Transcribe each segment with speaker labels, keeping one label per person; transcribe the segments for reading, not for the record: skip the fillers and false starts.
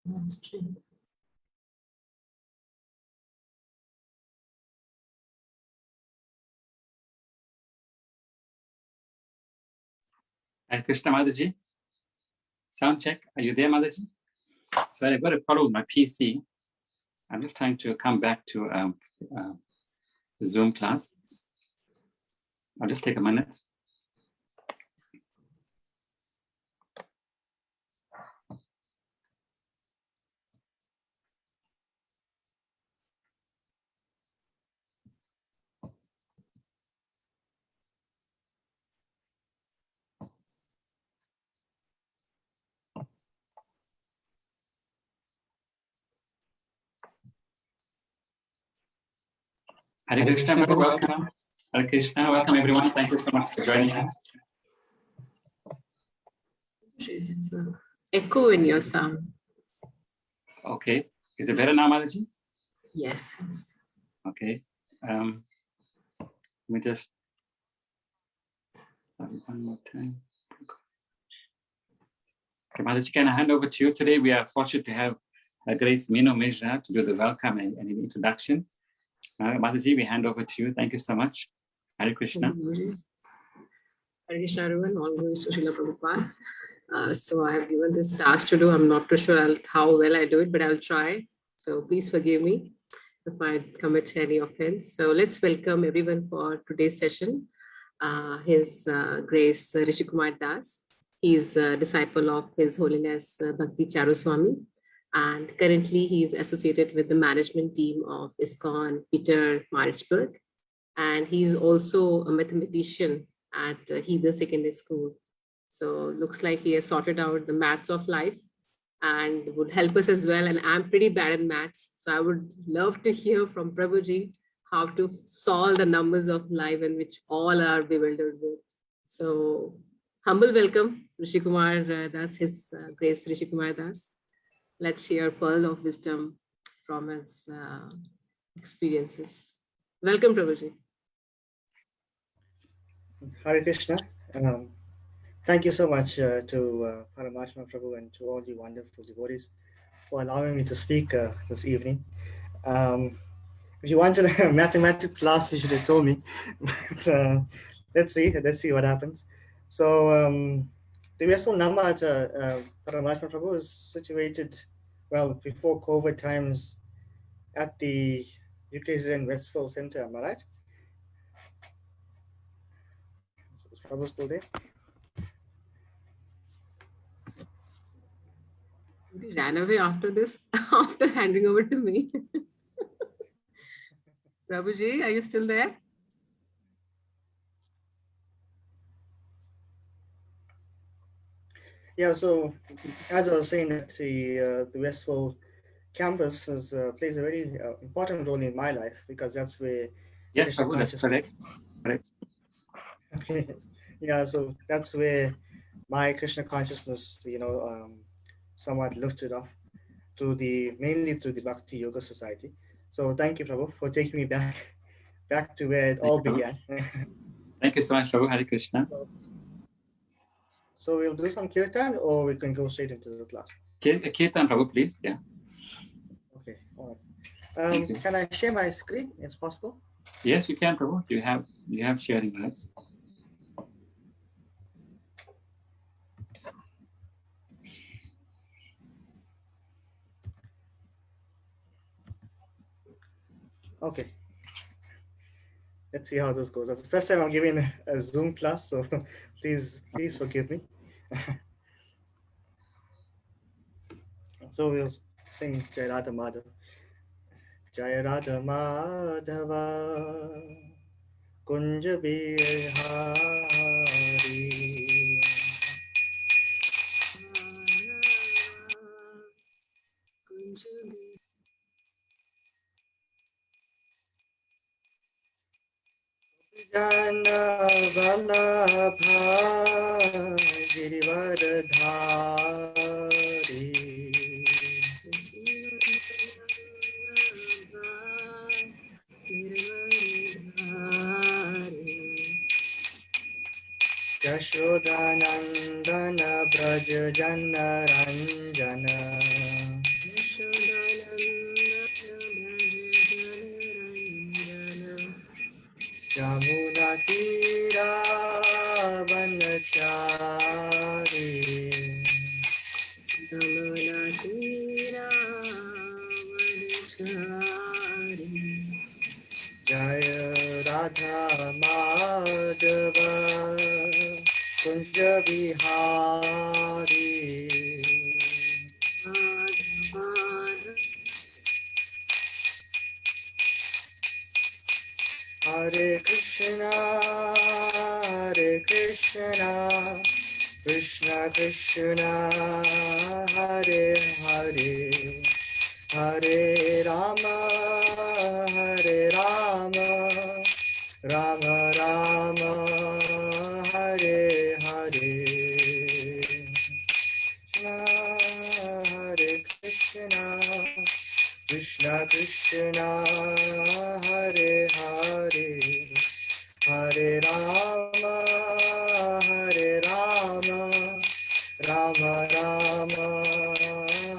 Speaker 1: Hare Krishna Mataji. Sound check. Are you there, Mataji? So I've got a problem with my PC. I'm just trying to come back to the Zoom class. I'll just take a minute. Hare Krishna, welcome. Hare Krishna, welcome everyone. Thank you so much for joining us.
Speaker 2: There's an echo in your sound.
Speaker 1: Okay. Is it better now, Mataji?
Speaker 2: Yes.
Speaker 1: Okay. Let me just start one more time. Okay, Mataji, can I hand over to you today? We are fortunate to have Grace Mino Mishra to do the welcome and the introduction. Mataji, we hand over to you. Thank you so much. Hare Krishna.
Speaker 2: Hare Krishna, everyone. All glories to Srila Prabhupada. So I have given this task to do. I'm not too sure how well I do it, but I'll try. So please forgive me if I commit any offense. So let's welcome everyone for today's session. His Grace Rishi Kumar Das. He's a disciple of His Holiness Bhakti Charuswami. And currently he is associated with the management team of ISKCON Peter Maritzburg. And he's also a mathematician at Heather Secondary School. So looks like he has sorted out the maths of life and would help us as well. And I'm pretty bad in maths. So I would love to hear from Prabhuji how to solve the numbers of life and which all are bewildered with. So humble welcome, Rishi Kumar Das, His Grace Rishi Kumar Das. Let's hear pearl of wisdom from his experiences. Welcome, Prabhuji.
Speaker 3: Hare Krishna. Thank you so much to Paramatma Prabhu and to all the wonderful devotees for allowing me to speak this evening. If you wanted a mathematics class, you should have told me. But, let's see what happens. So the Vessel Nama at Paramatma Prabhu is situated, well, before COVID times at the UKZN Westfield Center, am I right? Is Prabhu still there?
Speaker 2: He ran away after this, after handing over to me. Prabhuji, are you still there?
Speaker 3: Yeah, so as I was saying, that the Westfield campus is, plays a very important role in my life because that's where...
Speaker 1: Yes, Prabhu, that's correct. Correct.
Speaker 3: Okay. Yeah, so that's where my Krishna consciousness, somewhat lifted off mainly through the Bhakti Yoga Society. So thank you, Prabhu, for taking me back to where it all began.
Speaker 1: Thank you so much, Prabhu. Hare Krishna.
Speaker 3: So we'll do some kirtan or we can go straight into the class.
Speaker 1: Kirtan, Prabhu, please. Yeah.
Speaker 3: Okay, all right. Can I share my screen if possible?
Speaker 1: Yes, you can, Prabhu. You have sharing rights.
Speaker 3: Okay. Let's see how this goes. That's the first time I'm giving a Zoom class, so please forgive me. So we'll sing Jai Radha Madhava. Jai Radha Madhava Kunja Bihari Jana Vallabha Girivardhari Yashodanandana Braja Jana Ranjana Jaya Radha Madhava Kunja Bihari Hare Krishna Krishna Krishna Hare Hare Hare Rama Rama Rama Hare Hare Hare Krishna Krishna Krishna Hare Hare Hare Rama Rama Rama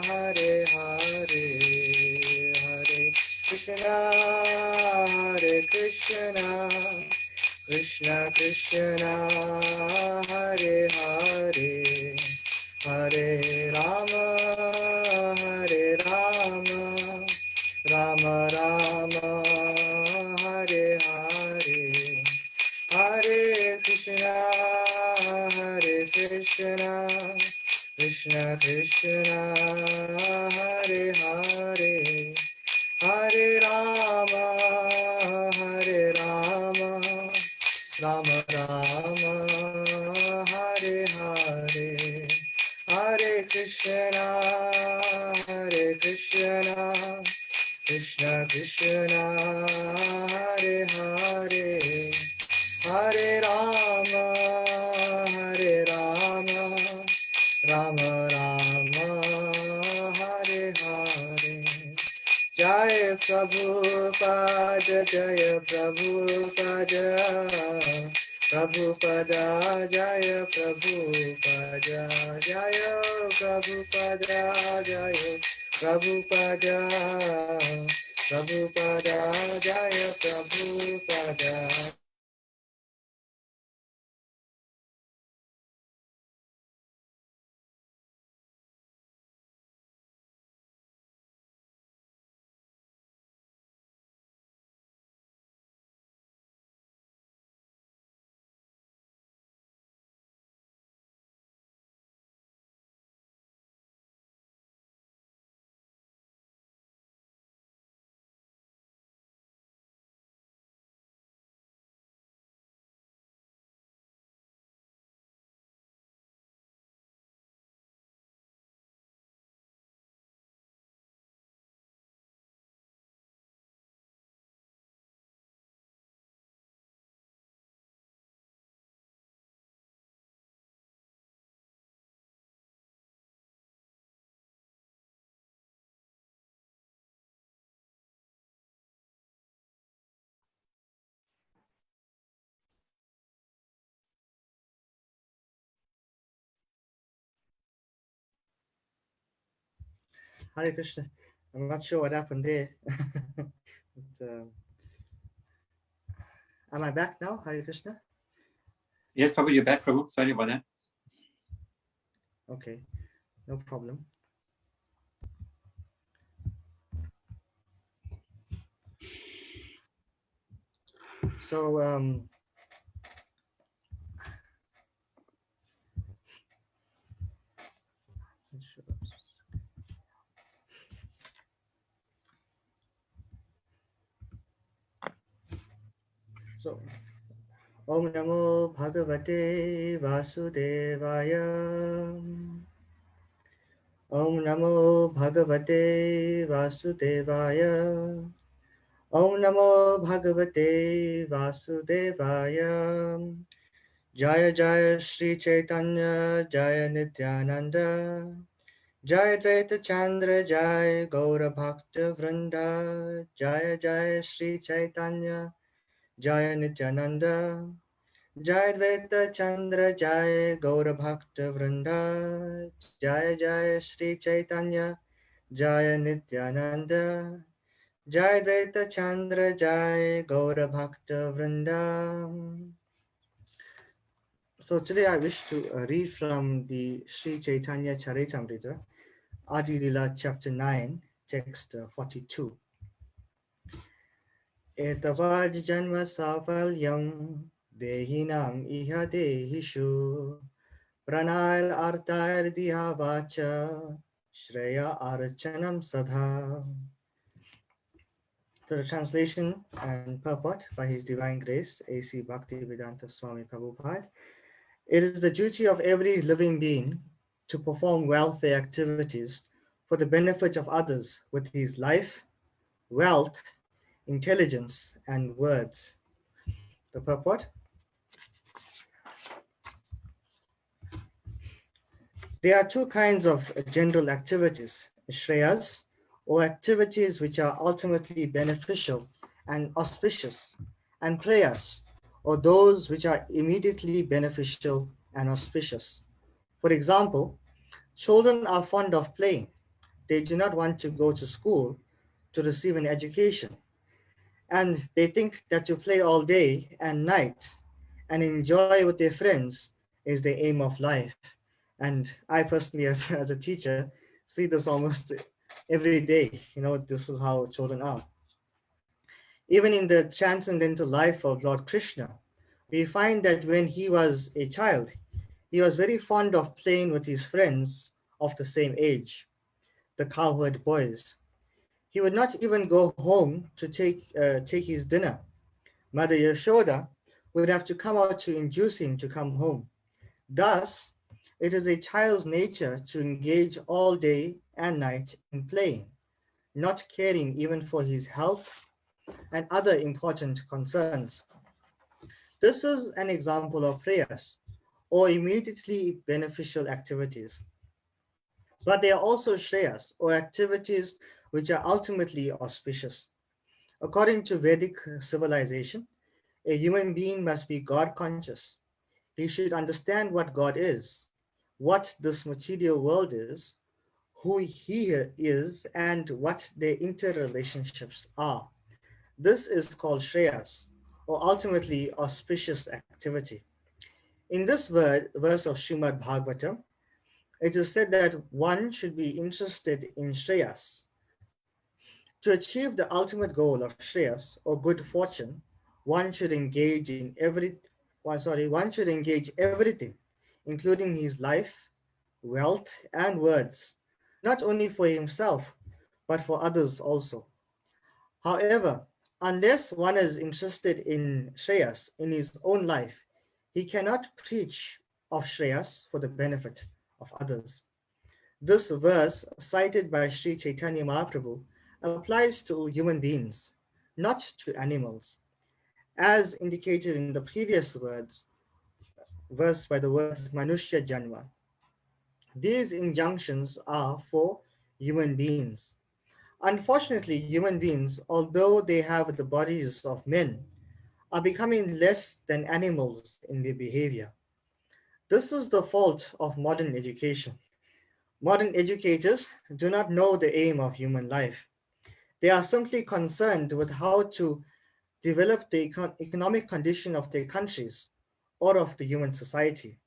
Speaker 3: Hare Hare Hare Krishna Krishna Krishna Hare Hare Hare Rama Rama Rama Hare Hare Hare Krishna Krishna Krishna Hare Hare Hare Rama Rama Rama Hare Hare Hare Krishna Krishna Krishna Hare Hare Hare Rama Rama Rama Hare Hare Jaya Prabhupada Jaya Prabhupada Prabhupada Jaya Prabhupada Jaya Prabhupada Jaya Prabhupada Prabhupada Jaya Prabhupada Hare Krishna. I'm not sure what happened there. But, am I back now, Hare Krishna?
Speaker 1: Yes, Prabhu, you're back, Prabhu. Sorry about that.
Speaker 3: Okay, no problem. So, Om Namo Bhagavate Vasudevaya. Om Namo Bhagavate Vasudevaya. Om Namo Bhagavate Vasudevaya. Jaya Jaya Sri Chaitanya Jaya Nityananda. Jaya Dvaita Chandra Jaya Gaura Bhakta Vrinda. Jaya Jaya Sri Chaitanya Jaya Nityananda. Jai Dvaita Chandra Jai Gaura Bhakta Vrinda. Jai Jai Sri Chaitanya Jai Nityananda. Jai Dvaita Chandra Jai Gaura Bhakta Vrinda. So today I wish to read from the Sri Chaitanya Charitamrita, Adi Lila chapter 9, text 42. Etavaj janma safalyam dehinam iha dehishu pranayar artayar diyavacha shreya archanam sadha. To the translation and purport by His Divine Grace, A.C. Bhaktivedanta Swami Prabhupada. It is the duty of every living being to perform welfare activities for the benefit of others with his life, wealth, intelligence, and words. The purport: there are two kinds of general activities, shreyas, or activities which are ultimately beneficial and auspicious, and prayas, or those which are immediately beneficial and auspicious. For example, children are fond of playing. They do not want to go to school to receive an education. And they think that to play all day and night and enjoy with their friends is the aim of life. And I personally, as a teacher, see this almost every day. You know, this is how children are. Even in the transcendental life of Lord Krishna, we find that when he was a child, he was very fond of playing with his friends of the same age, the cowherd boys. He would not even go home to take his dinner. Mother Yashoda would have to come out to induce him to come home. Thus, it is a child's nature to engage all day and night in playing, not caring even for his health and other important concerns. This is an example of prayers or immediately beneficial activities. But there are also shreyas or activities which are ultimately auspicious. According to Vedic civilization, a human being must be God conscious. He should understand what God is, what this material world is, who he is, and what their interrelationships are. This is called Shreyas, or ultimately auspicious activity. In this verse of Srimad Bhagavatam, it is said that one should be interested in Shreyas. To achieve the ultimate goal of Shreyas, or good fortune, one should engage in one should engage everything, including his life, wealth, and words, not only for himself, but for others also. However, unless one is interested in Shreyas in his own life, he cannot preach of Shreyas for the benefit of others. This verse, cited by Sri Chaitanya Mahaprabhu, applies to human beings, not to animals, as indicated in the previous verse by the words Manushya Janma. These injunctions are for human beings. Unfortunately, human beings, although they have the bodies of men, are becoming less than animals in their behavior. This is the fault of modern education. Modern educators do not know the aim of human life. They are simply concerned with how to develop the economic condition of their countries or of the human society.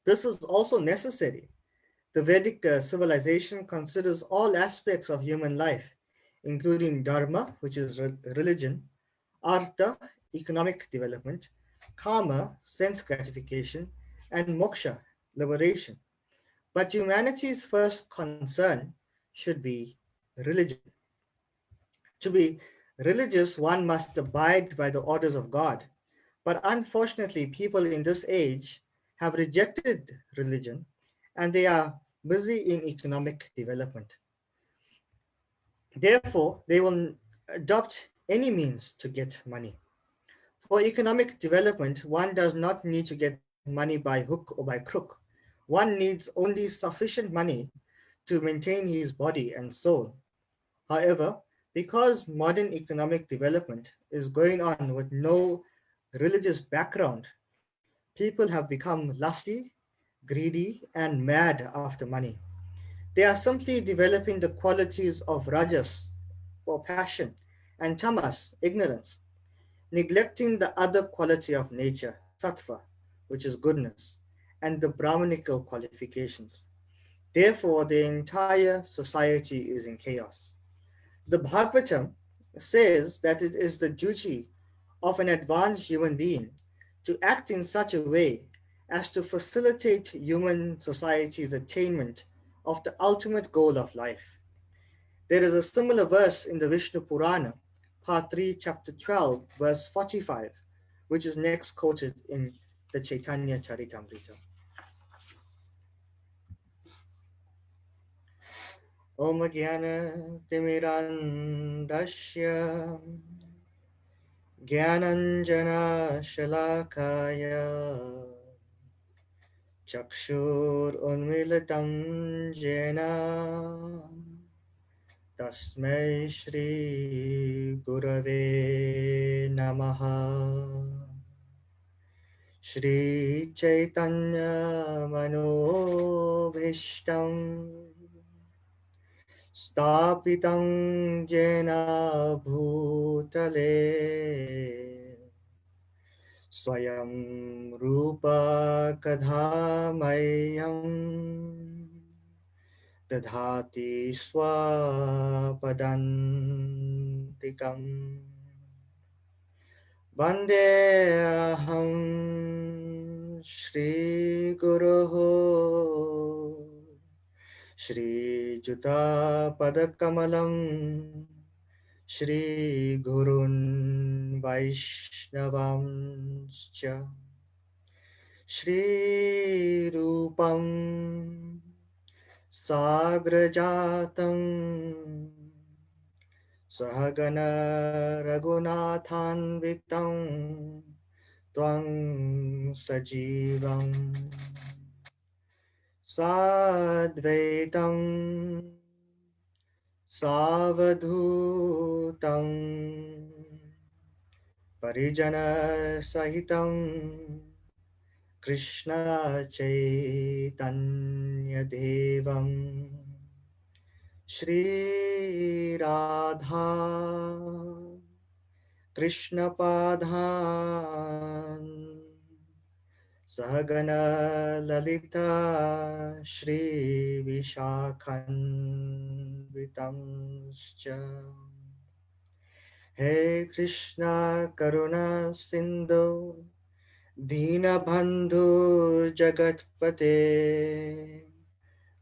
Speaker 3: This is also necessary. The Vedic civilization considers all aspects of human life, including dharma, which is religion, artha, economic development, karma, sense gratification, and moksha, liberation. But humanity's first concern should be religion. To be religious, one must abide by the orders of God. But unfortunately, people in this age have rejected religion and they are busy in economic development. Therefore, they will adopt any means to get money. For economic development, one does not need to get money by hook or by crook. One needs only sufficient money to maintain his body and soul. However, because modern economic development is going on with no religious background, people have become lusty, greedy, and mad after money. They are simply developing the qualities of rajas, or passion, and tamas, ignorance, neglecting the other quality of nature, sattva, which is goodness, and the Brahmanical qualifications. Therefore, the entire society is in chaos. The Bhagavatam says that it is the duty of an advanced human being to act in such a way as to facilitate human society's attainment of the ultimate goal of life. There is a similar verse in the Vishnu Purana, Part 3, Chapter 12, verse 45, which is next quoted in the Chaitanya Charitamrita. Om Jnana Timirandasya Jnananjana Shalakaya Chakshur Unmilitam Jena Tasmai Shri Gurave Namaha Shri Chaitanya Manobhishtam Stapitam Jena Bhutale Swayam Rupa Kadhamayam Dadhati Swapadantikam Vandeham Shri Guruho Shri Juta Padakamalam Shri Gurun Vaishnavamscha Shri Rupam Sagrajatam Sahagana Raghunathanvitam Twang Sajivam Sadvaitam Savadhutam Parijana Sahitam Krishna Chaitanya Devam Shri Radha Krishna Padhan Sahagana Lalita Shri Vishakhan Vitamscha He Krishna Karuna Sindhu Deenabandhu Jagatpate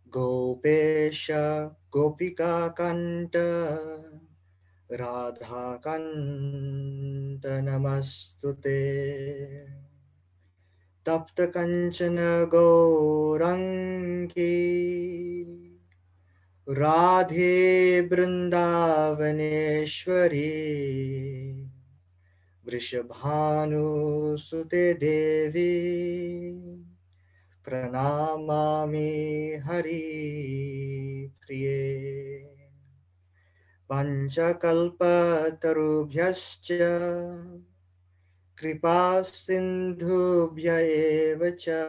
Speaker 3: Gopesha Gopika Kanta Radha Kanta Namastute Tapta Kanchana Gaurangi Radhe Brindavaneshwari Vrishabhanu Sute Devi Pranamami Hari Priye Panchakalpa Tarubhyascha Kripa Sindhubhya Evacha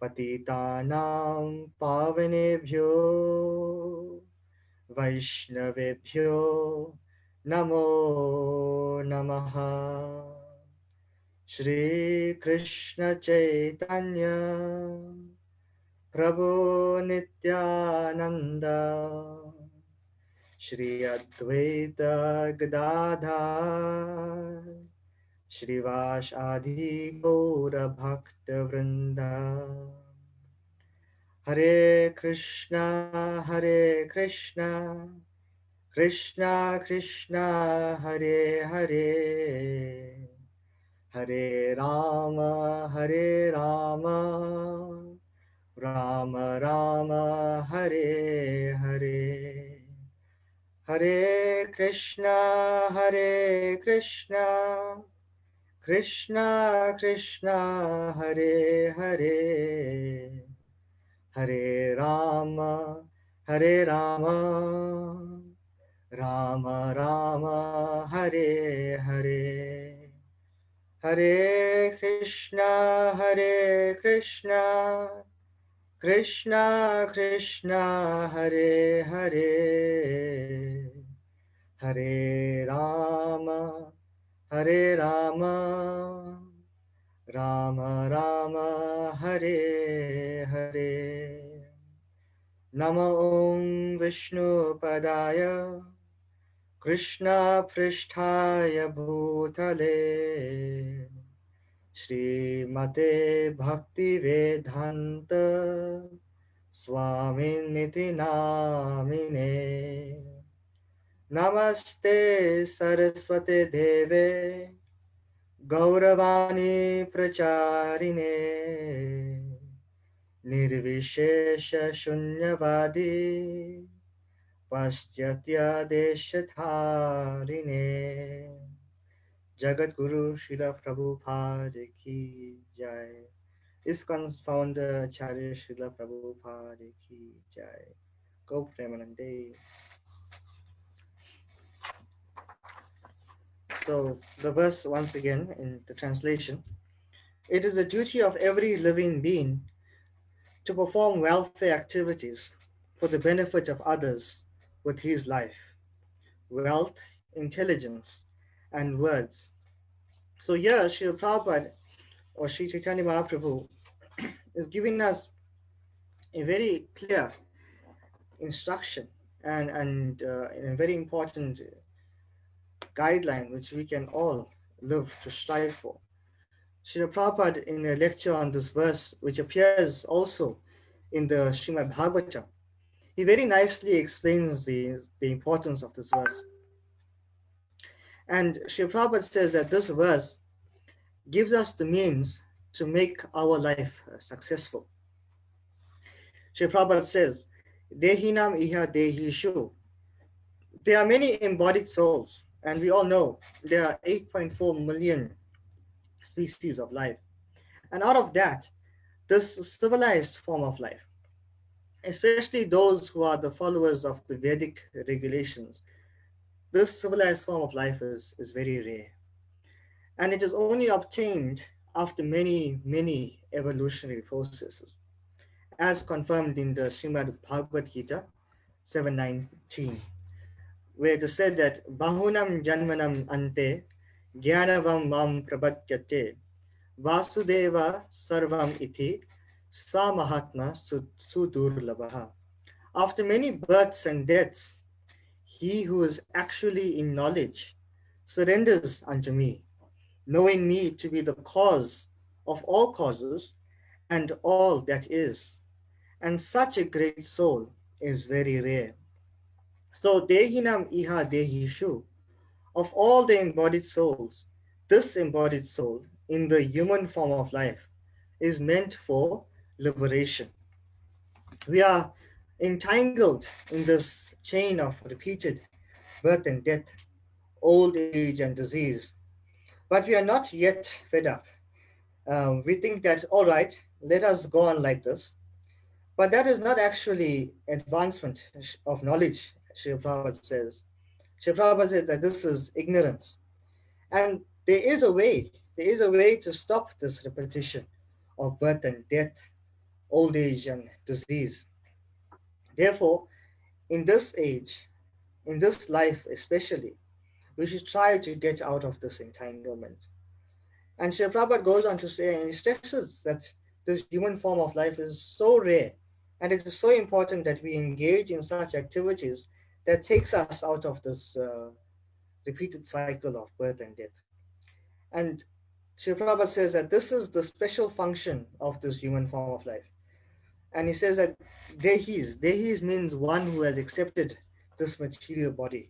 Speaker 3: Patitanam Pavanebhyo Vaishnavebhyo Namo Namaha Shri Krishna Chaitanya Prabhu Nityananda Shri Advaita Gadadhar Shrivash Adi Gaura Bhakta Vrinda Hare Krishna Krishna Krishna Hare Hare Hare Rama Rama Rama Hare Hare Hare Krishna Krishna Krishna Hare Hare Hare Rama Rama Rama Hare Hare Hare Krishna Krishna Krishna Hare Hare Hare Rama Rama Rama Hare Hare Namo Om Vishnu Padaya Krishna Pristhaya Bhutale Srimate Bhakti Vedanta Swamin Niti Namine Namaste Saraswate Deve Gauravani Pracharine Nirvishesha Shunyavadi Paschatya Deshatharine Jagat Guru Srila Prabhupada Ki Jai. ISKCON's founder Acharya Srila Prabhupada Ki Jai. Go Premanande. So the verse once again in the translation. It is the duty of every living being to perform welfare activities for the benefit of others with his life, wealth, intelligence, and words. So here, Srila Prabhupada or Sri Chaitanya Mahaprabhu is giving us a very clear instruction and a very important guideline which we can all live to strive for. Srila Prabhupada, in a lecture on this verse, which appears also in the Srimad Bhagavatam, he very nicely explains the importance of this verse. And Srila Prabhupada says that this verse gives us the means to make our life successful. Srila Prabhupada says, Dehinam iha dehishu. There are many embodied souls, and we all know there are 8.4 million species of life. And out of that, this civilized form of life, especially those who are the followers of the Vedic regulations, this civilized form of life is very rare. And it is only obtained after many, many evolutionary processes, as confirmed in the Srimad Bhagavad Gita 7:19, where it is said that Bahunam Janmanam Ante Jnanavam Mam Prabhatyate Vasudeva Sarvam Iti Sa Mahatma Sudurlabha. After many births and deaths, he who is actually in knowledge surrenders unto me, knowing me to be the cause of all causes and all that is. And such a great soul is very rare. So, Dehinam Iha Dehishu, of all the embodied souls, this embodied soul in the human form of life is meant for liberation. We are entangled in this chain of repeated birth and death, old age and disease, but we are not yet fed up. We think that, all right, let us go on like this. But that is not actually advancement of knowledge, Srila Prabhupada says. Srila Prabhupada says that this is ignorance. And there is a way to stop this repetition of birth and death, old age and disease. Therefore, in this age, in this life especially, we should try to get out of this entanglement. And Srila Prabhupada goes on to say, and he stresses that this human form of life is so rare, and it is so important that we engage in such activities that takes us out of this repeated cycle of birth and death. And Srila Prabhupada says that this is the special function of this human form of life. And he says that dehis means one who has accepted this material body.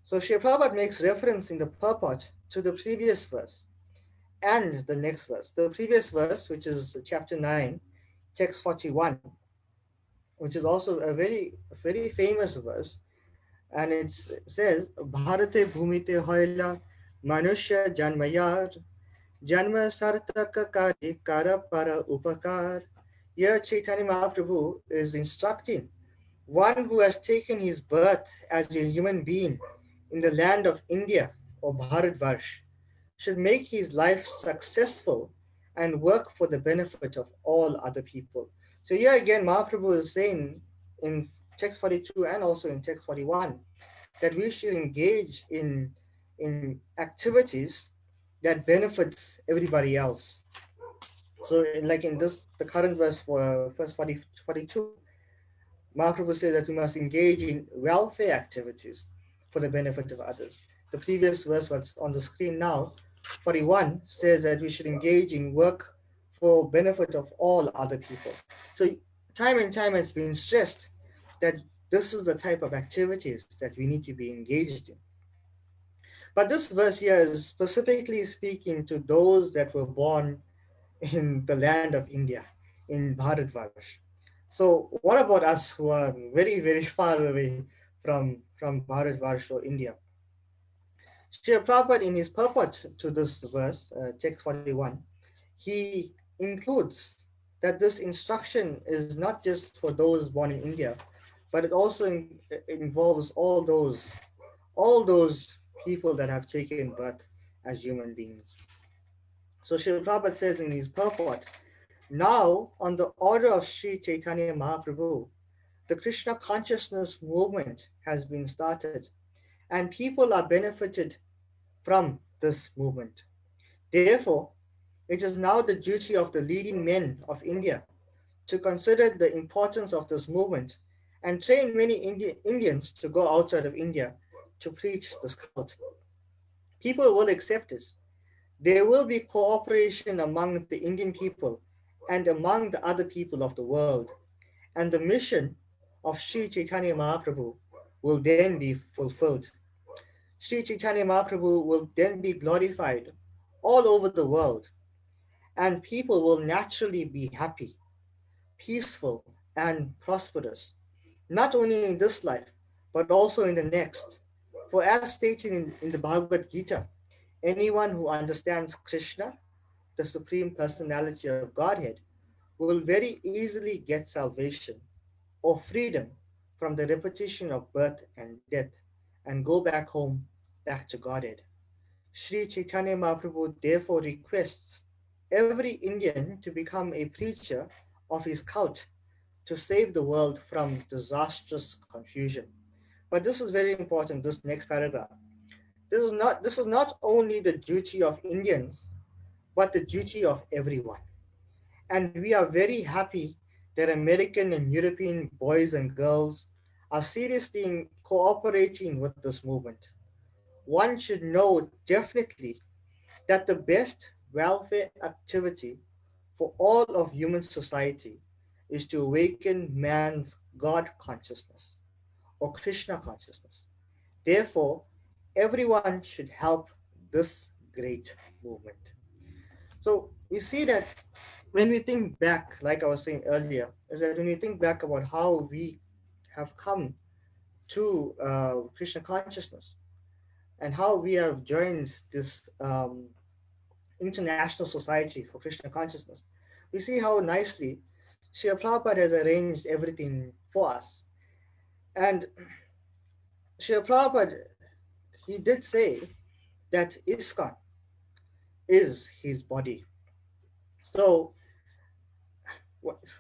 Speaker 3: So Srila Prabhupada makes reference in the purport to the previous verse and the next verse. The previous verse, which is chapter 9, text 41, which is also a very, very famous verse. And it says, Bharate bhumite hoila manushya janmayar janma sartaka kari kara para upakar. Here Chaitanya Mahaprabhu is instructing one who has taken his birth as a human being in the land of India or Bharatvarsh should make his life successful and work for the benefit of all other people. So here again, Mahaprabhu is saying in text 42 and also in text 41 that we should engage in activities that benefits everybody else. So like in this, the current verse for verse 42, Mahaprabhu says that we must engage in welfare activities for the benefit of others. The previous verse, what's on the screen now, 41, says that we should engage in work for benefit of all other people. So time and time it's been stressed that this is the type of activities that we need to be engaged in. But this verse here is specifically speaking to those that were born in the land of India, in Bharatvarsh. So what about us who are very, very far away from Bharatvarsh or India? Srila Prabhupada, in his purport to this verse, text 41, he includes that this instruction is not just for those born in India, but it also involves all those people that have taken birth as human beings. So Srila Prabhupada says in his purport, now on the order of Sri Chaitanya Mahaprabhu, the Krishna consciousness movement has been started and people are benefited from this movement. Therefore, it is now the duty of the leading men of India to consider the importance of this movement and train many Indians to go outside of India to preach this cult. People will accept it. There will be cooperation among the Indian people and among the other people of the world, and the mission of Sri Chaitanya Mahaprabhu will then be fulfilled. Sri Chaitanya Mahaprabhu will then be glorified all over the world, and people will naturally be happy, peaceful, and prosperous, not only in this life, but also in the next. For as stated in the Bhagavad Gita, anyone who understands Krishna, the Supreme Personality of Godhead, will very easily get salvation or freedom from the repetition of birth and death and go back home, back to Godhead. Sri Chaitanya Mahaprabhu therefore requests every Indian to become a preacher of his cult to save the world from disastrous confusion. But this is very important, this next paragraph. This is not only the duty of Indians, but the duty of everyone. And we are very happy that American and European boys and girls are seriously cooperating with this movement. One should know definitely that the best welfare activity for all of human society is to awaken man's God consciousness or Krishna consciousness. Therefore, everyone should help this great movement. So we see that when we think back, like I was saying earlier, is that when we think back about how we have come to Krishna consciousness and how we have joined this international society for Krishna consciousness, we see how nicely Srila Prabhupada has arranged everything for us. And Srila Prabhupada, he did say that ISKCON is his body. So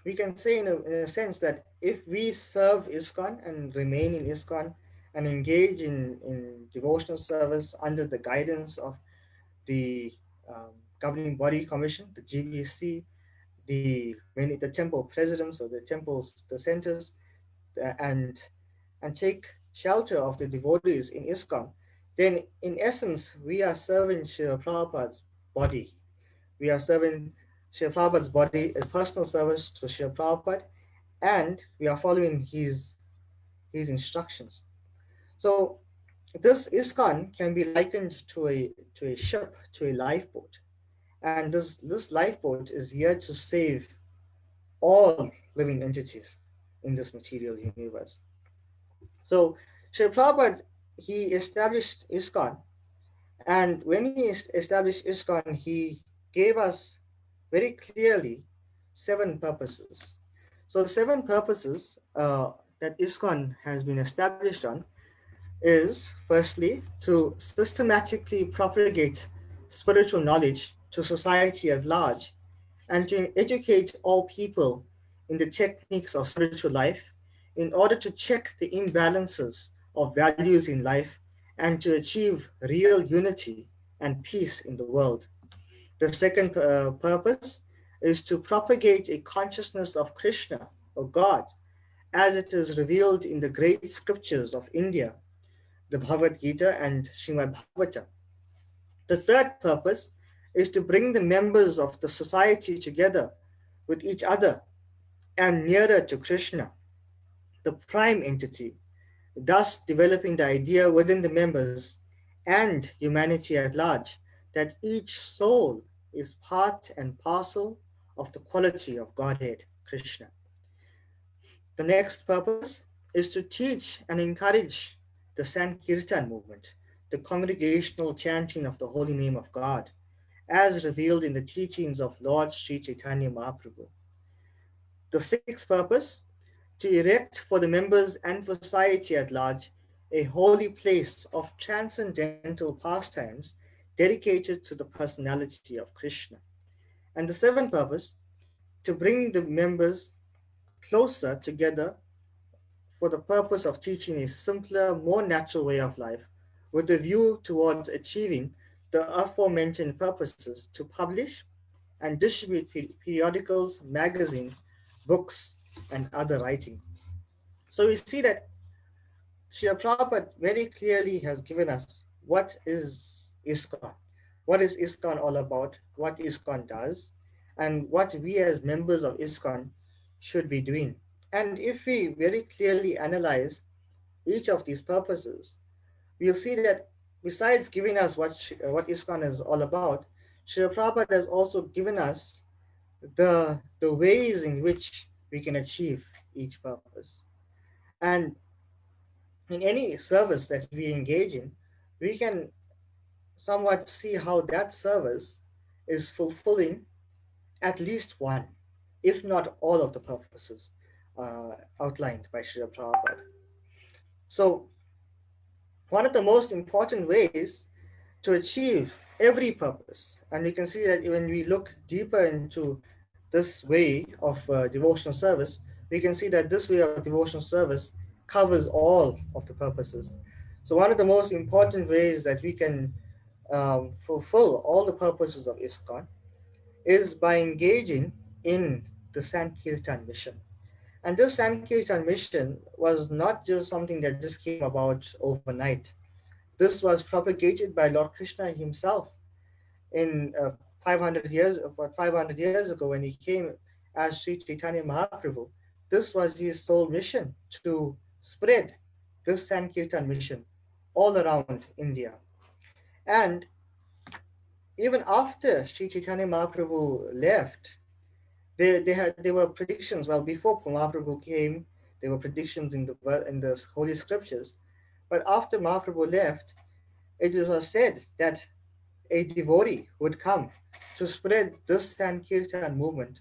Speaker 3: we can say in a sense that if we serve ISKCON and remain in ISKCON and engage in devotional service under the guidance of the governing body commission, the GBC, the temple presidents of the temples, the centers, and take shelter of the devotees in ISKCON, then in essence, we are serving Srila Prabhupada's body. We are serving Srila Prabhupada's body as personal service to Srila Prabhupada, and we are following his instructions. So this ISKCON can be likened to a ship, to a lifeboat. And this lifeboat is here to save all living entities in this material universe. So Srila Prabhupada, he established ISKCON, and when he established ISKCON, he gave us very clearly 7 purposes. So the 7 purposes that ISKCON has been established on is, firstly, to systematically propagate spiritual knowledge to society at large and to educate all people in the techniques of spiritual life in order to check the imbalances of values in life and to achieve real unity and peace in the world. The second purpose is to propagate a consciousness of Krishna, or God, as it is revealed in the great scriptures of India, the Bhagavad Gita and Srimad Bhagavatam. The third purpose is to bring the members of the society together with each other and nearer to Krishna, the prime entity, thus developing the idea within the members and humanity at large that each soul is part and parcel of the quality of Godhead, Krishna. The next purpose is to teach and encourage the San Kiritan movement, the congregational chanting of the holy name of God, as revealed in the teachings of Lord Sri Chaitanya Mahaprabhu. The sixth purpose, to erect for the members and for society at large a holy place of transcendental pastimes dedicated to the personality of Krishna. And the seventh purpose, to bring the members closer together for the purpose of teaching a simpler, more natural way of life, with a view towards achieving the aforementioned purposes to publish and distribute periodicals, magazines, books, and other writing. So we see that Srila Prabhupada very clearly has given us what is ISKCON, what is ISKCON all about, what ISKCON does, and what we as members of ISKCON should be doing. And if we very clearly analyze each of these purposes, we'll see that besides giving us what ISKCON is all about, Srila Prabhupada has also given us the ways in which we can achieve each purpose. And in any service that we engage in, we can somewhat see how that service is fulfilling at least one, if not all of the purposes outlined by Srila Prabhupada. So one of the most important ways to achieve every purpose, and we can see that when we look deeper into this way of devotional service, we can see that this way of devotional service covers all of the purposes. So one of the most important ways that we can fulfill all the purposes of ISKCON is by engaging in the San Kiritan Mission. And this San Kiritan Mission was not just something that just came about overnight. This was propagated by Lord Krishna himself in 500 years ago when he came as Sri Chaitanya Mahaprabhu. This was his sole mission, to spread this San Kiritan mission all around India. And even after Sri Chaitanya Mahaprabhu left, there were predictions. Well, before Mahaprabhu came, there were predictions in the holy scriptures. But after Mahaprabhu left, it was said that a devotee would come to spread this San Kiritan movement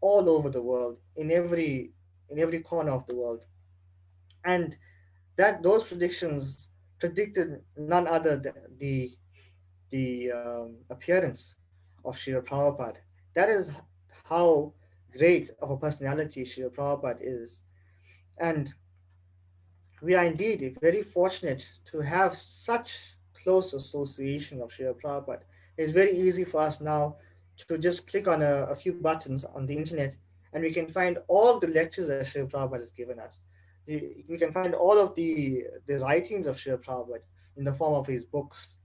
Speaker 3: all over the world, in every corner of the world. And that those predictions predicted none other than the appearance of Srila Prabhupada. That is how great of a personality Srila Prabhupada is. And we are indeed very fortunate to have such close association of Srila Prabhupada. It's very easy for us now to just click on a few buttons on the internet and we can find all the lectures that Srila Prabhupada has given us. We can find all of the writings of Srila Prabhupada in the form of his books,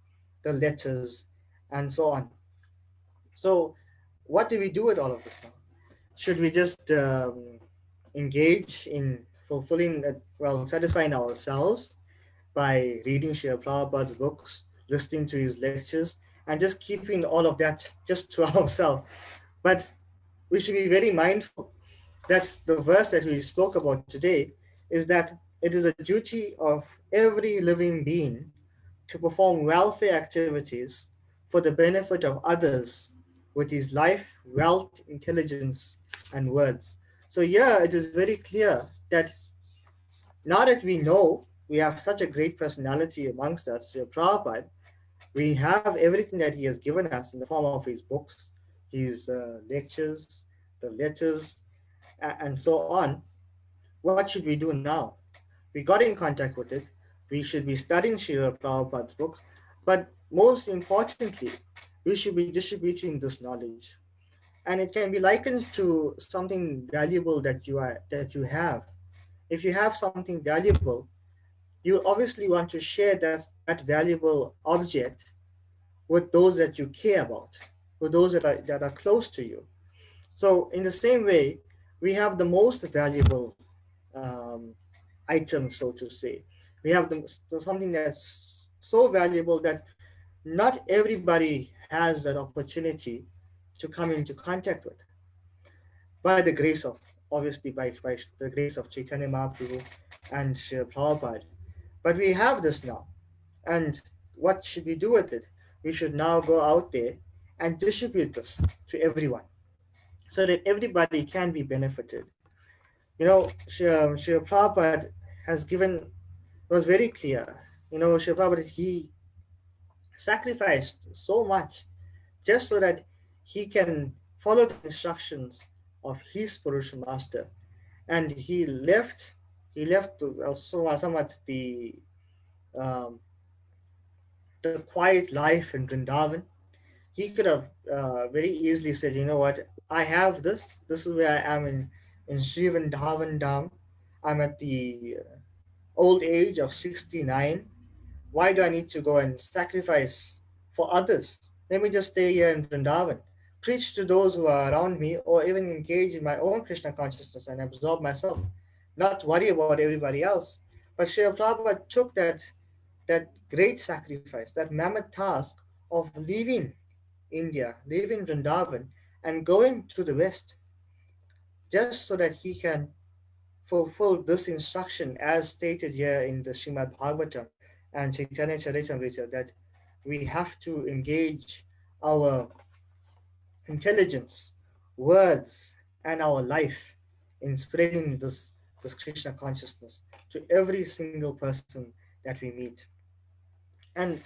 Speaker 3: the letters, and so on. So what do we do with all of this now? Should we just engage in fulfilling, satisfying ourselves by reading Srila Prabhupada's books, listening to his lectures, and just keeping all of that just to ourselves? But we should be very mindful that the verse that we spoke about today is that it is a duty of every living being to perform welfare activities for the benefit of others with his life, wealth, intelligence, and words. So here it is very clear that now that we know we have such a great personality amongst us, Srila Prabhupada, we have everything that he has given us in the form of his books, his lectures, the letters, and so on. What should we do now? We got in contact with it. We should be studying Srila Prabhupada's books, but most importantly, we should be distributing this knowledge. And it can be likened to something valuable that you have. If you have something valuable, you obviously want to share that valuable object with those that you care about, with those that are close to you. So in the same way, we have the most valuable um, item, so to say. We have something that's so valuable that not everybody has that opportunity to come into contact with, by the grace of, obviously by the grace of Chaitanya Mahaprabhu and Srila Prabhupada. But we have this now. And what should we do with it? We should now go out there and distribute this to everyone so that everybody can be benefited. You know, Srila Prabhupada has given, was very clear. You know, Srila Prabhupada, he sacrificed so much just so that he can follow the instructions of his spiritual master. And he left also somewhat um, the quiet life in Vrindavan. He could have very easily said, you know what, I have this. This is where I am in Sri Vrindavan Dham. I'm at the old age of 69. Why do I need to go and sacrifice for others? Let me just stay here in Vrindavan, preach to those who are around me, or even engage in my own Krishna consciousness and absorb myself, not worry about everybody else. But Srila Prabhupada took that great sacrifice, that mammoth task of leaving India, leaving Vrindavan, and going to the West, just so that he can fulfill this instruction as stated here in the Srimad Bhagavatam and Chaitanya Charitamrita, that we have to engage our intelligence, words, and our life in spreading this Krishna consciousness to every single person that we meet. And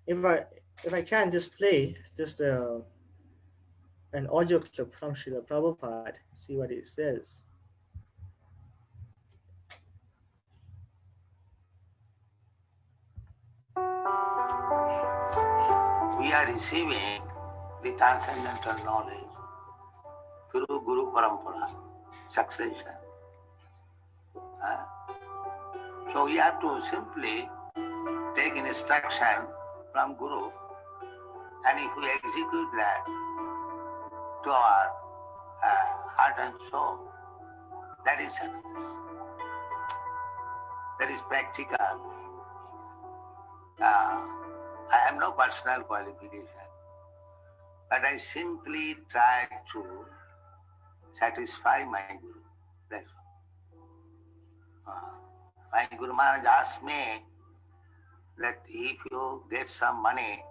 Speaker 3: if I can just play just an audio clip from Srila Prabhupada, see what he says.
Speaker 4: We are receiving the transcendental knowledge through Guru Parampara, succession. So we have to simply take instruction from Guru, and if we execute that to our heart and soul, that is success. That is practical. I have no personal qualification, but I simply try to satisfy my Guru. That's all. My Guru Maharaj asked me that if you get some money,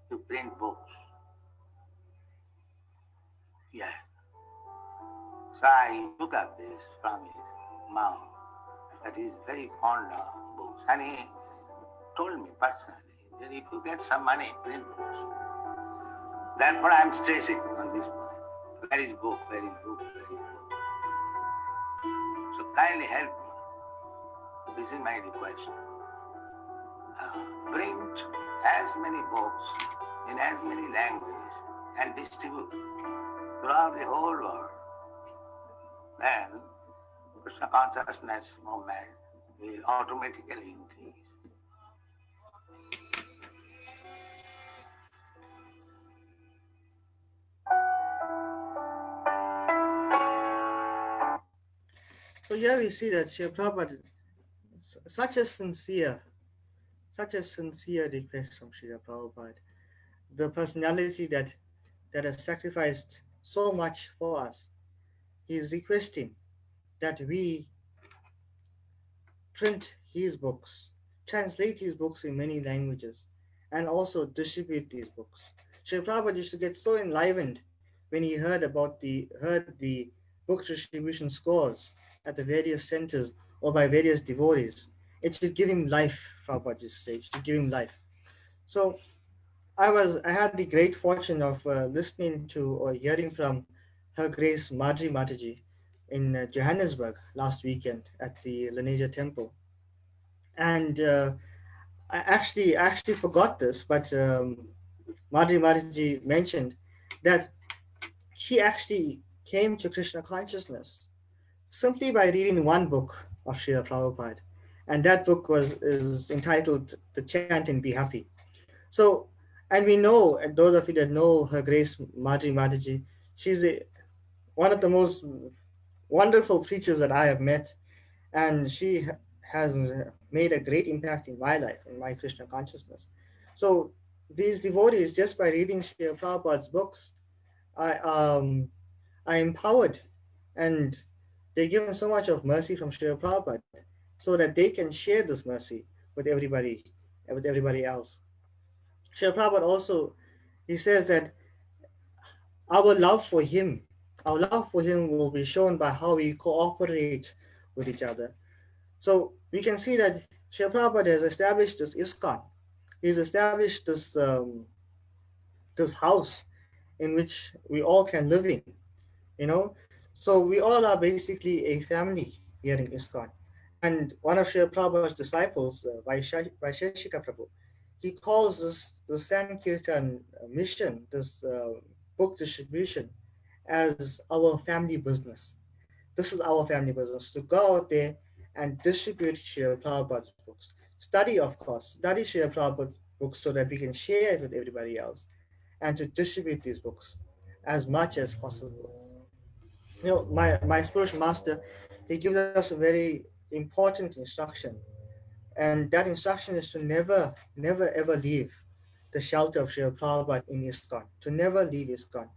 Speaker 4: you print books. Yeah. So I took up this from his mouth, that he is very fond of books. And he told me personally that if you get some money, print books. That's what I'm stressing on this point. Where is book? Where is book? Where is book? So kindly help me. This is my request. Print as many books in as many languages and distribute throughout the whole world. Then Krishna consciousness movement will automatically increase.
Speaker 3: So here we see that Srila Prabhupada, such a sincere request from Srila Prabhupada, the personality that has sacrificed so much for us. He is requesting that we print his books, translate his books in many languages, and also distribute these books. Srila Prabhupada used to get so enlivened when he heard the book distribution scores at the various centers or by various devotees. It should give him life, Prabhupada used to say. It should give him life. So I had the great fortune of listening to or hearing from Her Grace Madhuri Mataji in Johannesburg last weekend at the Lenasia Temple. And I actually forgot this, but Madhuri Mataji mentioned that she actually came to Krishna consciousness simply by reading one book of Srila Prabhupada. And that book is entitled The Chant and Be Happy. So, and we know, and those of you that know Her Grace Marjorie Mataji, she's one of the most wonderful preachers that I have met, and she has made a great impact in my life, in my Krishna consciousness. So these devotees, just by reading Srila Prabhupada's books, I empowered, and they're given so much of mercy from Srila Prabhupada, so that they can share this mercy with everybody else. Srila Prabhupada also, he says that our love for him, our love for him will be shown by how we cooperate with each other. So we can see that Srila Prabhupada has established this ISKCON. He's established this house in which we all can live in, you know. So we all are basically a family here in ISKCON. And one of Srila Prabhupada's disciples, Vaisheshika Prabhu, he calls this the San Kiritan Mission, this book distribution, as our family business. This is our family business, to go out there and distribute Srila Prabhupada's books. Study, of course, study Srila Prabhupada's books so that we can share it with everybody else, and to distribute these books as much as possible. You know, my spiritual master, he gives us a very important instruction, and that instruction is to never ever leave the shelter of Srila Prabhupada in ISKCON, to never leave ISKCON.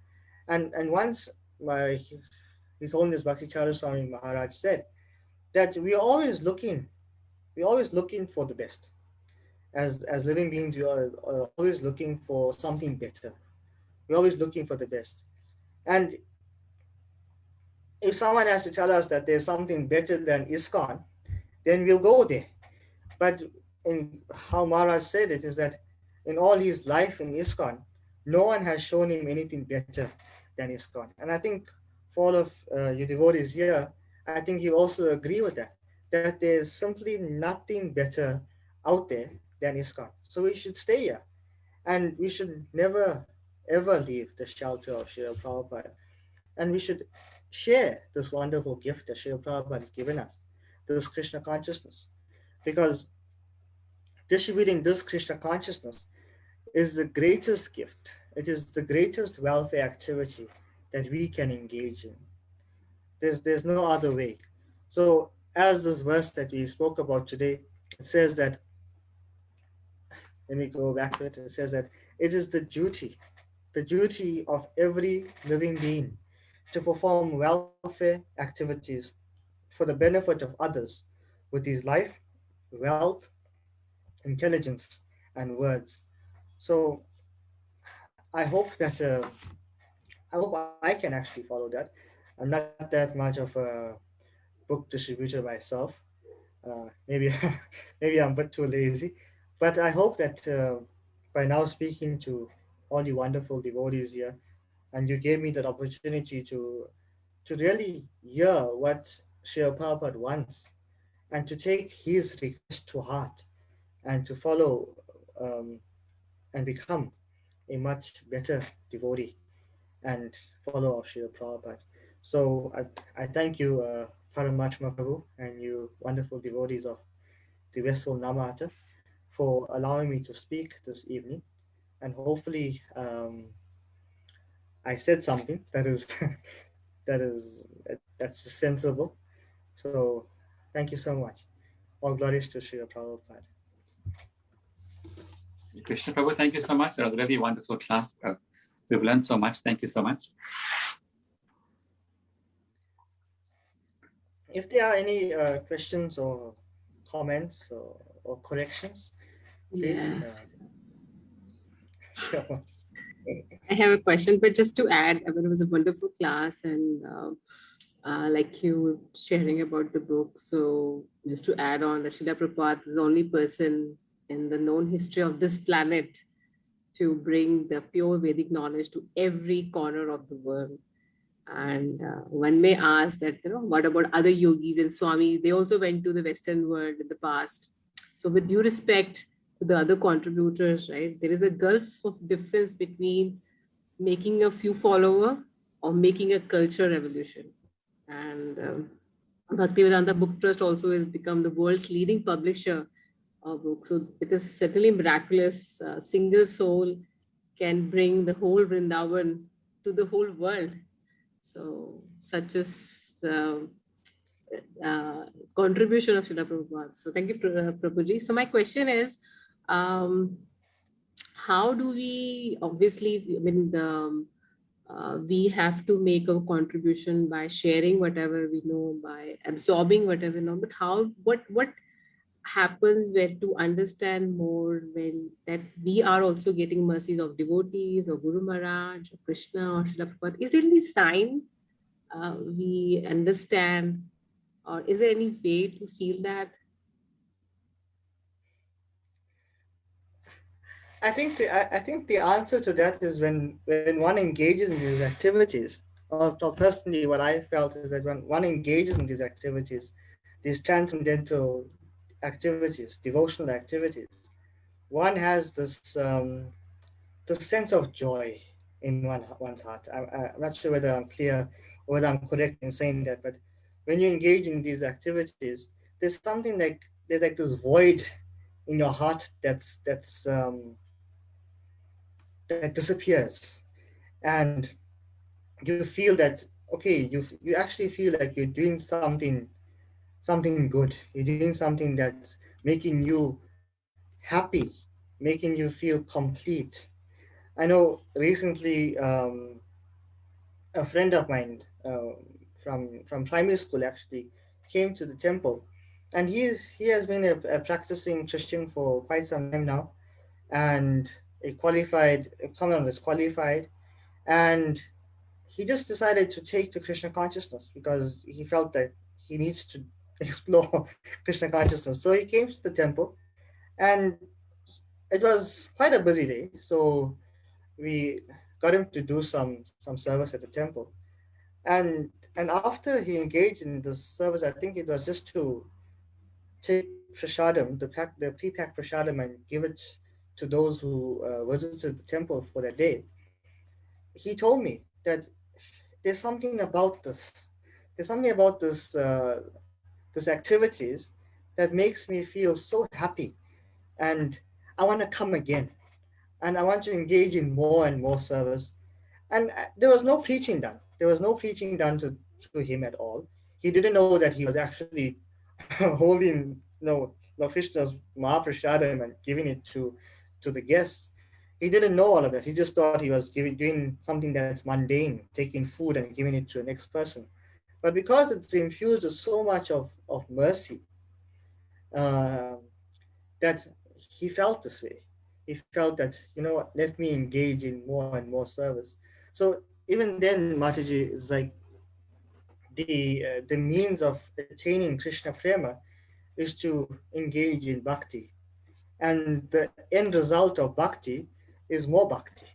Speaker 3: And once His Holiness Bhakticharya Swami Maharaj said that we're always looking for the best. As living beings, we are always looking for something better. We're always looking for the best. And if someone has to tell us that there's something better than ISKCON, then we'll go there. But in how Maharaj said it is that in all his life in ISKCON, no one has shown him anything better than ISKCON. And I think for all of you devotees here, I think you also agree with that there's simply nothing better out there than ISKCON. So we should stay here, and we should never ever leave the shelter of Srila Prabhupada. And we should share this wonderful gift that Srila Prabhupada has given us, this Krishna consciousness. Because distributing this Krishna consciousness is the greatest gift. It is the greatest welfare activity that we can engage in. There's no other way. So as this verse that we spoke about today, it says that, let me go back to it. It says that it is the duty of every living being to perform welfare activities for the benefit of others with his life, wealth, intelligence, and words. So I hope I can actually follow that. I'm not that much of a book distributor myself. Maybe maybe I'm a bit too lazy, but I hope that by now speaking to all you wonderful devotees here, and you gave me that opportunity to really hear what Srila Prabhupada wants, and to take his request to heart, and to follow and become a much better devotee and follower of Srila Prabhupada. So I thank you, Paramachma Prabhu, and you wonderful devotees of the Westfall Namata, for allowing me to speak this evening. And hopefully I said something that is that's sensible. So thank you so much. All glories to Srila Prabhupada.
Speaker 1: Krishna Prabhu, thank you so much. That was a really wonderful class. We've learned so much. Thank you so much.
Speaker 3: If there are any questions or comments or corrections, please.
Speaker 2: Yeah. I have a question, but just to add, I mean, it was a wonderful class, and like you sharing about the book. So just to add on, that Srila Prabhupada is the only person in the known history of this planet to bring the pure Vedic knowledge to every corner of the world. And one may ask that, what about other yogis and Swami? They also went to the Western world in the past. So with due respect to the other contributors, right, there is a gulf of difference between making a few follower or making a culture revolution. And Bhaktivedanta Book Trust also has become the world's leading publisher of books. So it is certainly miraculous. A single soul can bring the whole Vrindavan to the whole world. So such is the contribution of Srila Prabhupada. So thank you, Prabhuji. So my question is, how do we, obviously, I mean, we have to make a contribution by sharing whatever we know, by absorbing whatever we know, but what happens when to understand more when that we are also getting mercies of devotees or Guru Maharaj or Krishna or Srila Prabhupada? Is there any sign we understand, or is there any way to feel that?
Speaker 3: I think the answer to that is when one engages in these activities, or personally what I felt is that when one engages in these activities, these transcendental activities, devotional activities, one has this sense of joy in one's heart. I'm not sure whether I'm clear or whether I'm correct in saying that, but when you engage in these activities, there's something there's like this void in your heart that disappears, and you feel that okay, you actually feel like you're doing something good. You're doing something that's making you happy, making you feel complete. I know recently a friend of mine from primary school actually came to the temple, and he has been a practicing Christian for quite some time now, and someone that's qualified, and he just decided to take to Krishna consciousness because he felt that he needs to explore Krishna consciousness. So he came to the temple, and it was quite a busy day. So we got him to do some service at the temple, and after he engaged in the service, I think it was just to take prasadam, the pre-packed prasadam, and give it to those who visited the temple for that day. He told me that there's something about this. There's something about this activities that makes me feel so happy, and I want to come again, and I want to engage in more and more service. And there was no preaching done. There was no preaching done to him at all. He didn't know that he was actually holding Krishna's Mahaprasadam and giving it to the guests. He didn't know all of that. He just thought he was doing something that's mundane, taking food and giving it to the next person. But because it's infused with so much of mercy, uh, that he felt this way. He felt that, let me engage in more and more service. So even then, Mataji, is like the means of attaining Krishna prema is to engage in bhakti, and the end result of bhakti is more bhakti.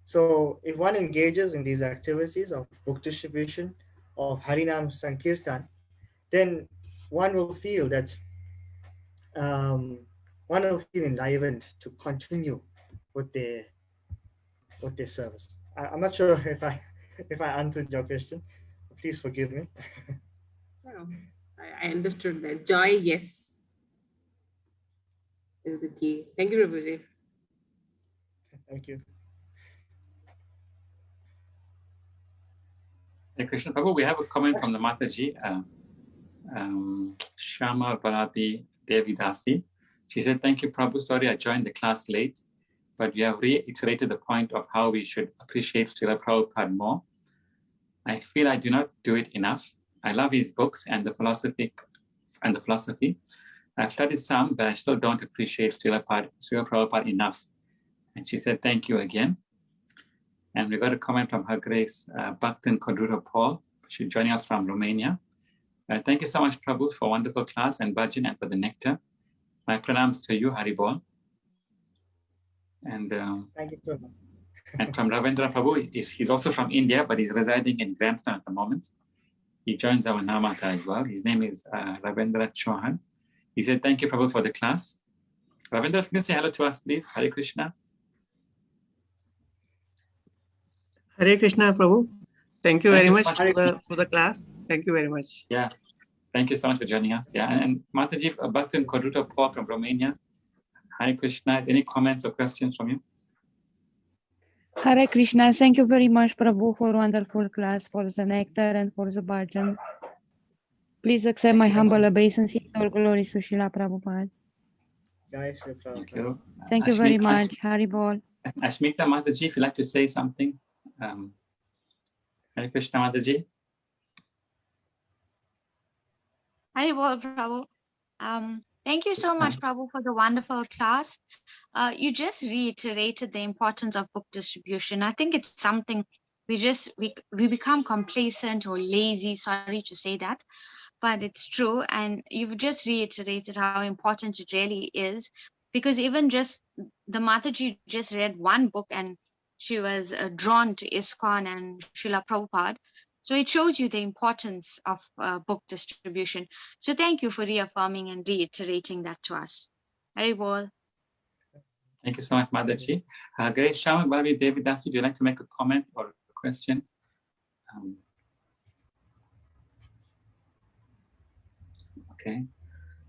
Speaker 3: So if one engages in these activities of book distribution, of Harinam Sankirtan, then one will feel that um, one will feel enlivened to continue with their service. I'm not sure if I answered your question. Please forgive me.
Speaker 2: Oh, I understood that. Joy, yes, is the key. Thank you, Prabhuji.
Speaker 3: Thank you.
Speaker 1: Hey, Krishna Prabhu, we have a comment from the Mataji, Shama Balapi Devidasi. She said, thank you, Prabhu. Sorry, I joined the class late, but you have reiterated the point of how we should appreciate Srila Prabhupada more. I feel I do not do it enough. I love his books and the philosophy. I've studied some, but I still don't appreciate Srila Prabhupada enough. And she said, thank you again. And we got a comment from Her Grace Bhaktin Kodrura Paul. She's joining us from Romania. Thank you so much, Prabhu, for a wonderful class and bhajan and for the nectar. My pranams to you, Haribol. And
Speaker 3: thank you so much.
Speaker 1: And from Ravindra Prabhu, he's also from India, but he's residing in Brampton at the moment. He joins our Namata as well. His name is Ravindra Chauhan. He said, thank you, Prabhu, for the class. Ravindra, if you can say hello to us, please. Hare Krishna.
Speaker 5: Hare Krishna, Prabhu. Thank you very much
Speaker 1: so
Speaker 5: for the class. Thank you very much.
Speaker 1: Yeah. Thank you so much for joining us. Yeah, and Mataji, Bhaktin Koduta Paul from Romania. Hare Krishna. Any comments or questions from you?
Speaker 5: Hare Krishna. Thank you very much, Prabhu, for wonderful class, for the nectar and for the bhajan. Please accept my humble obeisance. All glory to Srila Prabhupada.
Speaker 3: Jai Shri
Speaker 1: Thank
Speaker 3: Prabhupada.
Speaker 1: you.
Speaker 5: Thank you very much. Haribol.
Speaker 1: Ashmita Mataji, if you'd like to say something. Hare Krishna Mataji.
Speaker 6: Haribol, Prabhu. Thank you so much, Prabhu, for the wonderful class. You just reiterated the importance of book distribution. I think it's something we become complacent or lazy, sorry to say that, but it's true. And you've just reiterated how important it really is, because even just the Mataji just read one book and she was drawn to ISKCON and Srila Prabhupada. So it shows you the importance of book distribution. So thank you for reaffirming and reiterating that to us. Haribol.
Speaker 1: Thank you so much, Mataji. Great. Shama Bhavi Devidasi, do you like to make a comment or a question? Okay.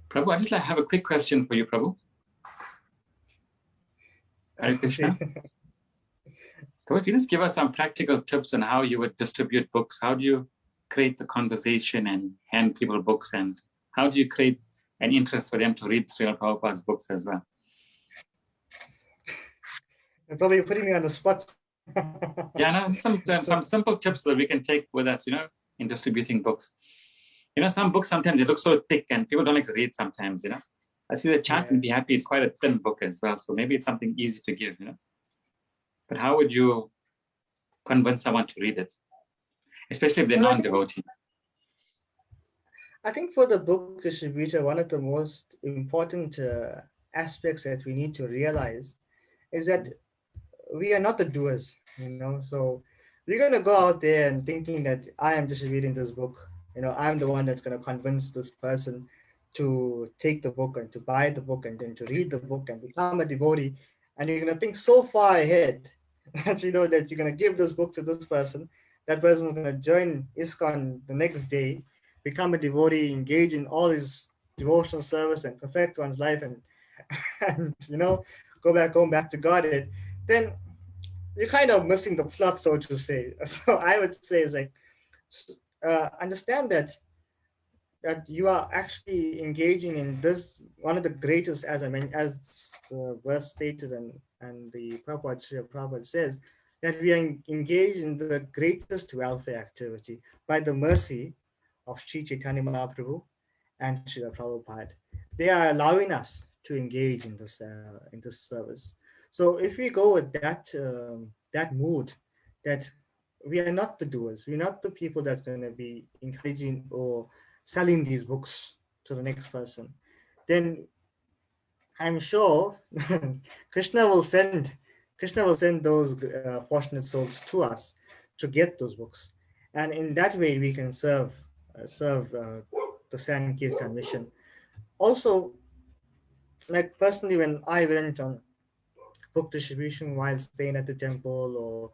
Speaker 1: Prabhu, I just like have a quick question for you, Prabhu. Hare Krishna. So if you just give us some practical tips on how you would distribute books, how do you create the conversation and hand people books, and how do you create an interest for them to read Srila Prabhupada's books as well?
Speaker 3: Probably you're putting me on the spot.
Speaker 1: Yeah, no, some simple tips that we can take with us, in distributing books. Some books sometimes they look so thick and people don't like to read sometimes, I see the Chant and Be Happy is quite a thin book as well. So maybe it's something easy to give, But how would you convince someone to read it? Especially if they're non-devotees.
Speaker 3: I think for the book distributor, one of the most important aspects that we need to realize is that we are not the doers, So we're going to go out there and thinking that I am distributing this book. I'm the one that's going to convince this person to take the book and to buy the book and then to read the book and become a devotee. And you're going to think so far ahead that that you're going to give this book to this person. That person is going to join ISKCON the next day, become a devotee, engage in all his devotional service and perfect one's life and go back home, back to Godhead. Then you're kind of missing the plot, so to say. So I would say is like, understand that you are actually engaging in this, one of the greatest, as the verse stated and the Prabhupada says, that we are engaged in the greatest welfare activity by the mercy of Sri Chaitanya Mahaprabhu and Srila Prabhupada. They are allowing us to engage in this service. So if we go with that mood, that we are not the doers, we're not the people that's going to be encouraging or selling these books to the next person, then I'm sure Krishna will send those fortunate souls to us to get those books, and in that way we can serve the San Kiritan Mission. Also, like personally, when I went on book distribution while staying at the temple or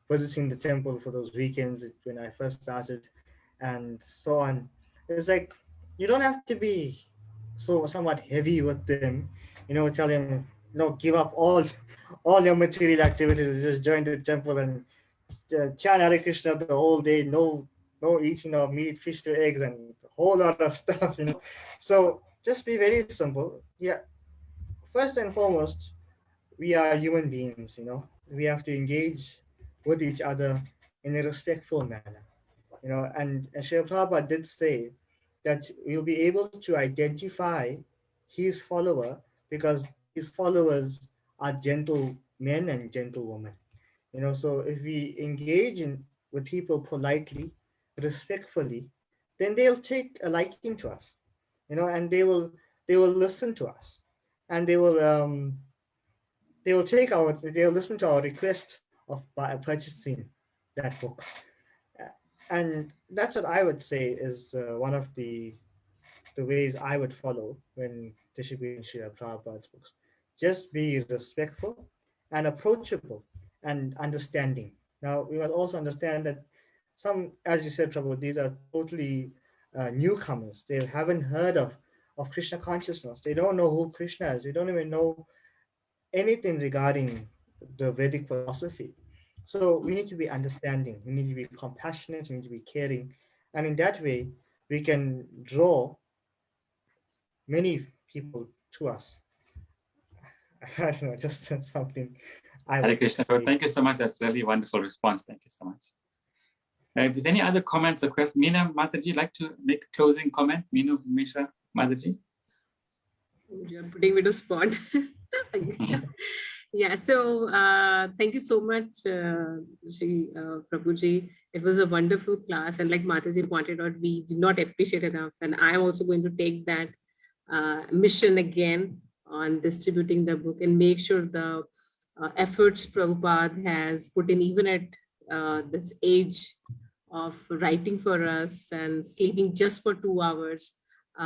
Speaker 3: visiting the temple for those weekends when I first started and so on, it's like you don't have to be so somewhat heavy with them, tell them, give up all your material activities, just join the temple and chant Hare Krishna the whole day, no eating of meat, fish to eggs, and a whole lot of stuff, So just be very simple. Yeah, first and foremost, we are human beings, we have to engage with each other in a respectful manner, and Srila Prabhupada did say that we'll be able to identify his follower because his followers are gentle men and gentle women, so if we engage with people politely, respectfully, then they'll take a liking to us, and they will listen to us, and they'll listen to our request of purchasing that book. And that's what I would say is one of the ways I would follow when distributing Srila Prabhupada's books. Just be respectful and approachable and understanding. Now, we must also understand that some, as you said, Prabhu, these are totally newcomers. They haven't heard of Krishna consciousness. They don't know who Krishna is. They don't even know anything regarding the Vedic philosophy. So we need to be understanding, we need to be compassionate, we need to be caring. And in that way, we can draw many people to us. I don't know, just something I
Speaker 1: Hare
Speaker 3: would
Speaker 1: Krishna.
Speaker 3: say.
Speaker 1: Thank you so much. That's really wonderful response. Thank you so much. If there's any other comments or questions, Meena Mataji, like to make a closing comment? Meena Mishra Mataji?
Speaker 2: You're putting me to spot. Yeah, so thank you so much, Prabhuji. It was a wonderful class, and like Mataji pointed out, we did not appreciate enough. And I'm also going to take that mission again on distributing the book and make sure the efforts Prabhupada has put in, even at this age of writing for us and sleeping just for 2 hours.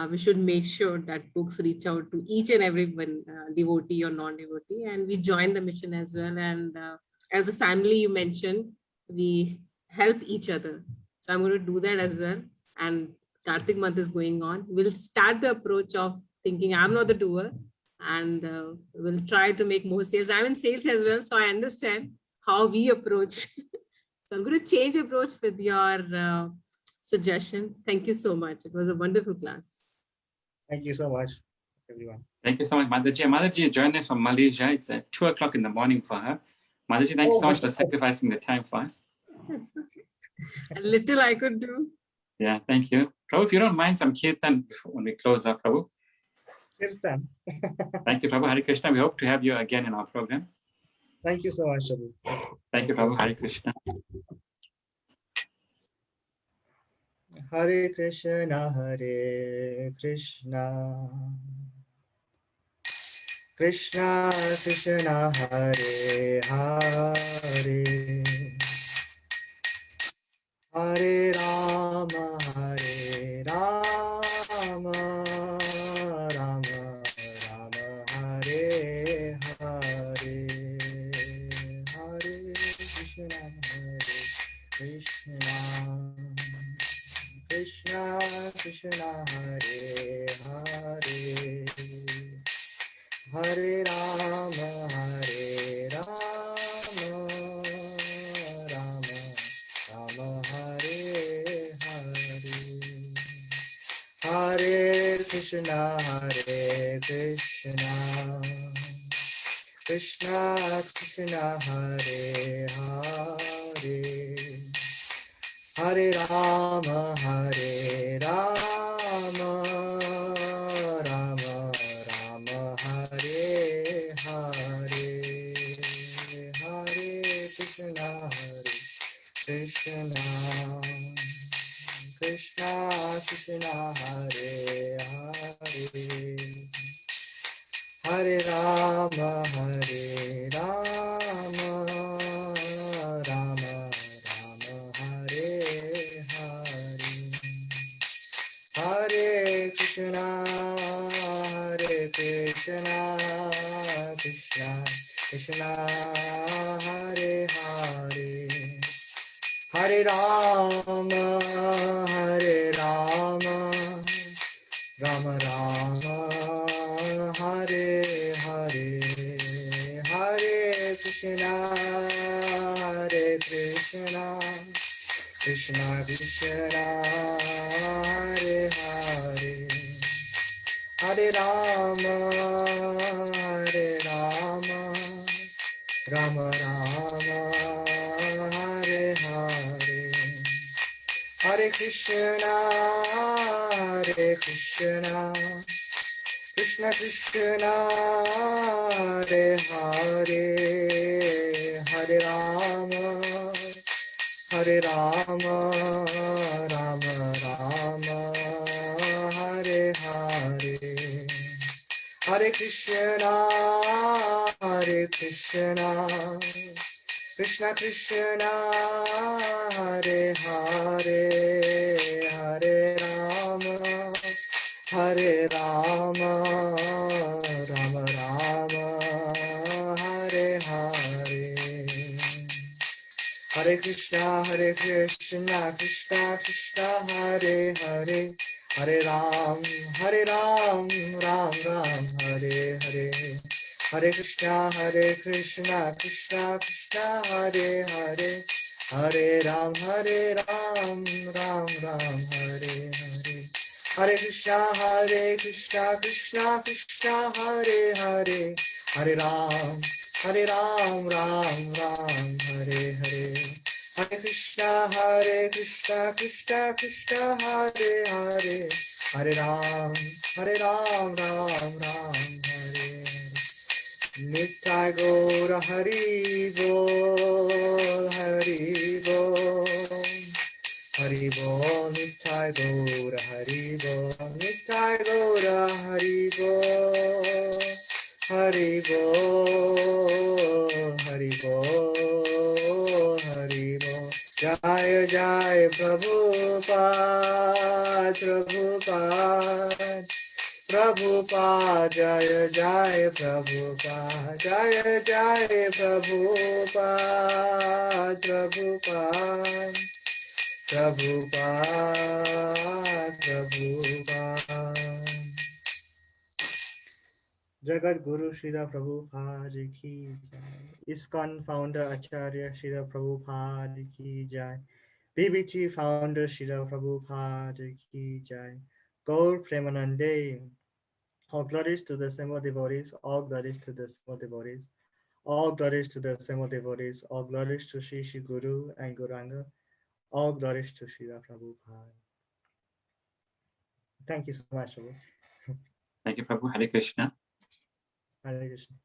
Speaker 2: We should make sure that books reach out to each and every one, devotee or non-devotee, and we join the mission as well. And as a family, you mentioned, we help each other. So I'm going to do that as well. And Kartik month is going on. We'll start the approach of thinking I'm not the doer, and we'll try to make more sales. I'm in sales as well, so I understand how we approach. So I'm going to change approach with your suggestion. Thank you so much. It was a wonderful class.
Speaker 3: Thank you so much, everyone.
Speaker 1: Thank you so much, Mataji. Mataji joined us from Malaysia. It's at 2 o'clock in the morning for her. Mataji, thank you so much for sacrificing the time for us.
Speaker 2: A little I could do.
Speaker 1: Yeah, thank you. Prabhu, if you don't mind some kirtan when we close up, Prabhu.
Speaker 3: Kirtan.
Speaker 1: Thank you, Prabhu. Hare Krishna. We hope to have you again in our program.
Speaker 3: Thank you so much, Prabhu.
Speaker 1: Thank you, Prabhu. Hare Krishna.
Speaker 3: Hare Krishna, Hare Krishna. Krishna Krishna, Hare Hare. Hare Rama, Hare Rama. Rama Rama, Hare Hare. Hare Krishna, Hare Krishna. Krishna Krishna, Hare Hare. Hare Rama, Hare Rama. Rama Rama, Hare Hare. Hare Krishna, Hare Krishna. Krishna Krishna, Hare Hare. Hare Rama, Hare Rama. Rama Rama, Hare Hare. Hare Krishna, Hare Krishna. Krishna Krishna, Hare Hare. Hare Rama, Hare Rama. Rama Rama, Hare Hare. Hare Krishna, Hare Krishna. Krishna Krishna, Hare Hare. Hare Rama, Hare Rama. Rama Rama, Hare Hare. Hare Krishna, Hare Krishna. Krishna Krishna, Hare Hare. Hare Rama, Hare Rama. Rama Rama, Hare Hare. Hare Krishna, Hare Krishna. Krishna Krishna, Hare Hare. Hare Rama, Hare Rama. Rama Rama, Hare Hare. Hare Krishna, Hare Krishna. Krishna Krishna, Hare Hare. Hare Rama, Hare Rama. Rama Rama, Hare Hare. Hare Krishna, Krishna Krishna. Krishna, Hare Hare, Hare Ram, Ram Ram, Hare Hare, Hare Krishna, Krishna Krishna, Hare Hare, Hare Ram, Ram Ram, Hare Hare, Hare Krishna, Krishna Krishna, Hare Hare, Hare Ram, Ram Ram, Hare Hare, Hare Krishna, Krishna Krishna, Hare Hare, Hare Ram, Ram Ram, Hare Hare. Nitya Gaura Hari Bol, Hari Bol, Hari Bol, Nitya Gaura Hari Bol, Nitya Gaura Hari Bol, Hari Bol, Hari Bol, Hari Bol. Jai Jai Prabhupada, Prabhupada, Prabhupada, Jaya Jaya Prabhupada, Jaya Jaya Prabhupada, Prabhupada, Prabhupada, Prabhupada. Jagat Guru Srila Prabhupada ki jai. ISKCON founder Acharya Srila Prabhupada ki jai. BBT founder Srila Prabhupada ki jai. Gaur Premanande. All glories to the assembled devotees, all glories to the assembled devotees, all glories to the assembled devotees, all glories to Shri Shri Guru and Gauranga, all glories to Srila Prabhupada. Thank you so much, Prabhu.
Speaker 1: Thank you, Prabhu. Hare Krishna.
Speaker 3: Hare Krishna.